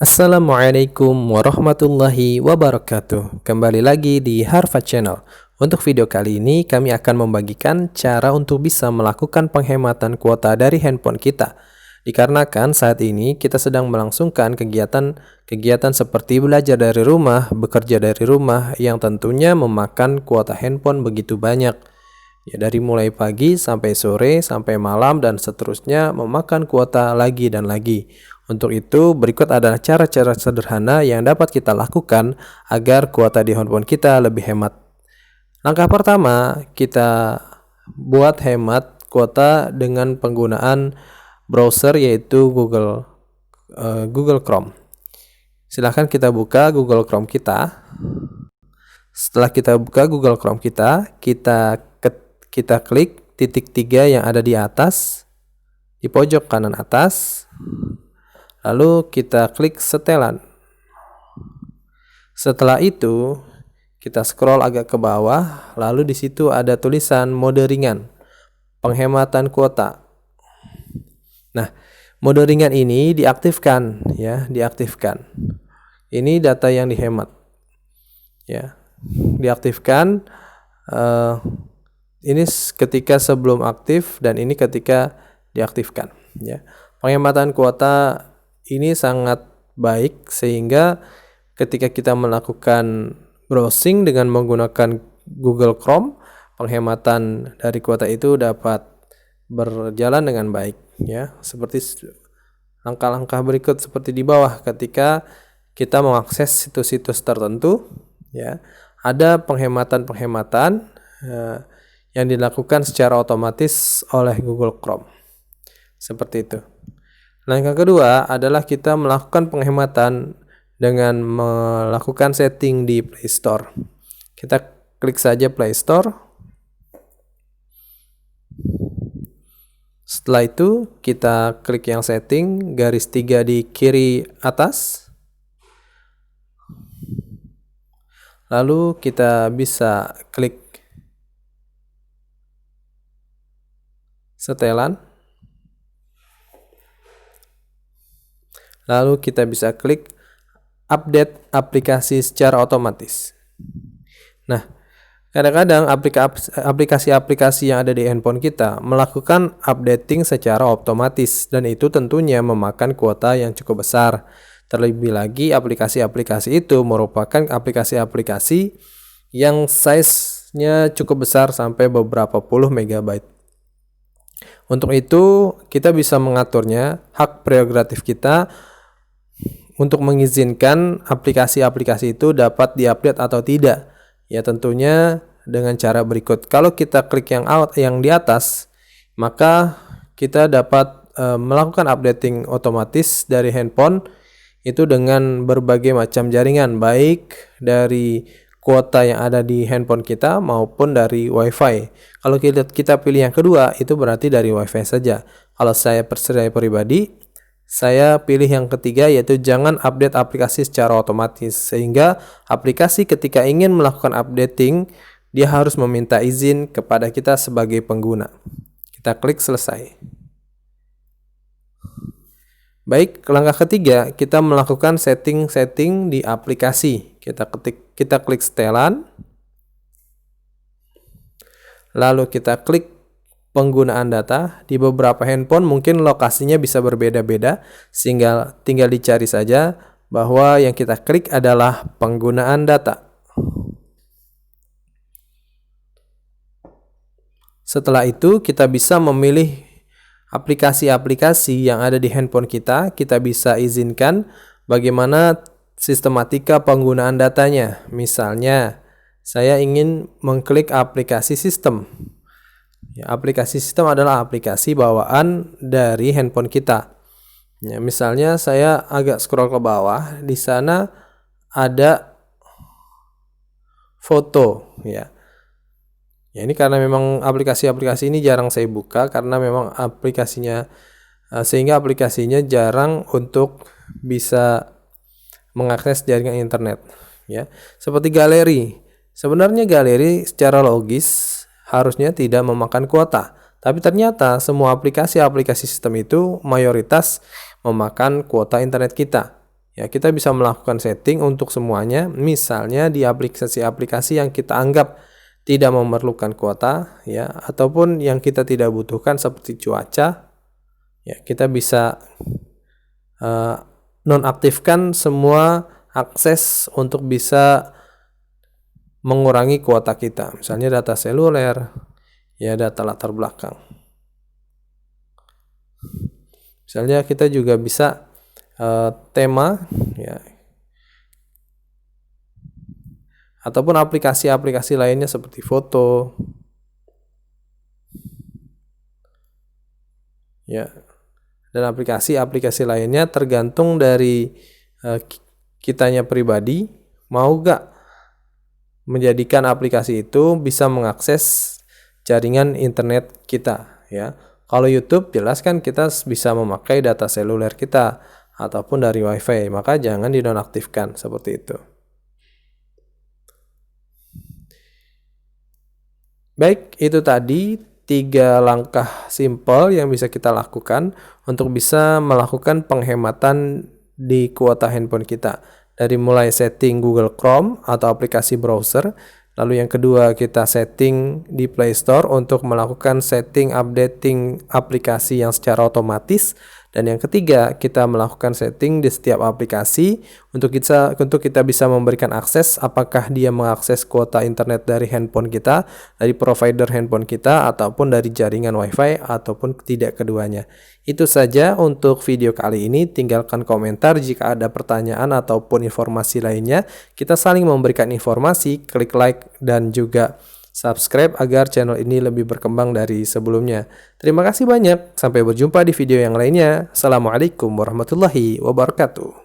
Assalamualaikum warahmatullahi wabarakatuh. Kembali lagi di Harfa Channel. Untuk video kali ini kami akan membagikan cara untuk bisa melakukan penghematan kuota dari handphone kita. Dikarenakan saat ini kita sedang melangsungkan kegiatan seperti belajar dari rumah, bekerja dari rumah yang tentunya memakan kuota handphone begitu banyak. Ya, dari mulai pagi sampai sore, sampai malam dan seterusnya memakan kuota lagi dan lagi. Untuk itu, berikut adalah cara-cara sederhana yang dapat kita lakukan agar kuota di handphone kita lebih hemat. Langkah pertama, kita buat hemat kuota dengan penggunaan browser yaitu Google Chrome. Silahkan kita buka Google Chrome kita. Setelah kita buka Google Chrome kita klik titik 3 yang ada di atas, di pojok kanan atas. Lalu kita klik setelan. Setelah itu, kita scroll agak ke bawah, lalu di situ ada tulisan mode ringan, penghematan kuota. Nah, mode ringan ini diaktifkan, ya, diaktifkan. Ini data yang dihemat, ya, diaktifkan. Ini ketika sebelum aktif dan ini ketika diaktifkan, ya. Penghematan kuota ini sangat baik sehingga ketika kita melakukan browsing dengan menggunakan Google Chrome, penghematan dari kuota itu dapat berjalan dengan baik, ya. Seperti langkah-langkah berikut seperti di bawah. Ketika kita mengakses situs-situs tertentu, ya, ada penghematan yang dilakukan secara otomatis oleh Google Chrome. Seperti itu. Langkah kedua adalah kita melakukan penghematan dengan melakukan setting di Play Store. Kita klik saja Play Store. Setelah itu kita klik yang setting, garis 3 di kiri atas. Lalu kita bisa klik setelan. Lalu kita bisa klik update aplikasi secara otomatis. Nah, kadang-kadang aplikasi-aplikasi yang ada di handphone kita melakukan updating secara otomatis dan itu tentunya memakan kuota yang cukup besar. Terlebih lagi aplikasi-aplikasi itu merupakan aplikasi-aplikasi yang size-nya cukup besar sampai beberapa puluh megabyte. Untuk itu, kita bisa mengaturnya, hak prerogatif kita untuk mengizinkan aplikasi-aplikasi itu dapat diupdate atau tidak. Ya, tentunya dengan cara berikut. Kalau kita klik yang di atas, maka kita dapat melakukan updating otomatis dari handphone itu dengan berbagai macam jaringan, baik dari kuota yang ada di handphone kita maupun dari WiFi. Kalau kita pilih yang kedua, itu berarti dari WiFi saja. Kalau saya pribadi, saya pilih yang ketiga, yaitu jangan update aplikasi secara otomatis, sehingga aplikasi ketika ingin melakukan updating dia harus meminta izin kepada kita sebagai pengguna. Kita klik selesai. Baik, langkah ketiga kita melakukan setting di aplikasi. Kita klik setelan. Lalu kita klik penggunaan data. Di beberapa handphone mungkin lokasinya bisa berbeda-beda, sehingga tinggal dicari saja bahwa yang kita klik adalah penggunaan data. Setelah itu kita bisa memilih aplikasi-aplikasi yang ada di handphone kita. Kita bisa izinkan bagaimana sistematika penggunaan datanya. Misalnya saya ingin mengklik aplikasi sistem. Ya, aplikasi sistem adalah aplikasi bawaan dari handphone kita. Ya, misalnya saya agak scroll ke bawah, di sana ada foto, ya. Ya, ini karena memang aplikasi-aplikasi ini jarang saya buka karena memang sehingga aplikasinya jarang untuk bisa mengakses jaringan internet, ya. Seperti galeri. Sebenarnya galeri secara logis harusnya tidak memakan kuota, tapi ternyata semua aplikasi-aplikasi sistem itu mayoritas memakan kuota internet kita. Ya, kita bisa melakukan setting untuk semuanya, misalnya di aplikasi-aplikasi yang kita anggap tidak memerlukan kuota, ya, ataupun yang kita tidak butuhkan seperti cuaca, ya, kita bisa nonaktifkan semua akses untuk bisa mengurangi kuota kita, misalnya data seluler, ya, data latar belakang. Misalnya kita juga bisa tema, ya, ataupun aplikasi-aplikasi lainnya seperti foto, ya, dan aplikasi-aplikasi lainnya tergantung dari kitanya pribadi mau gak menjadikan aplikasi itu bisa mengakses jaringan internet kita, ya. Kalau YouTube jelas kan kita bisa memakai data seluler kita ataupun dari WiFi, maka jangan dinonaktifkan seperti itu. Baik, itu tadi 3 langkah simpel yang bisa kita lakukan untuk bisa melakukan penghematan di kuota handphone kita. Dari mulai setting Google Chrome atau aplikasi browser, lalu yang kedua kita setting di Play Store untuk melakukan setting updating aplikasi yang secara otomatis, dan yang ketiga kita melakukan setting di setiap aplikasi untuk kita bisa memberikan akses apakah dia mengakses kuota internet dari handphone kita, dari provider handphone kita, ataupun dari jaringan WiFi, ataupun tidak keduanya. Itu saja untuk video kali ini. Tinggalkan komentar jika ada pertanyaan ataupun informasi lainnya. Kita saling memberikan informasi, klik like dan juga subscribe agar channel ini lebih berkembang dari sebelumnya. Terima kasih banyak. Sampai berjumpa di video yang lainnya. Assalamualaikum warahmatullahi wabarakatuh.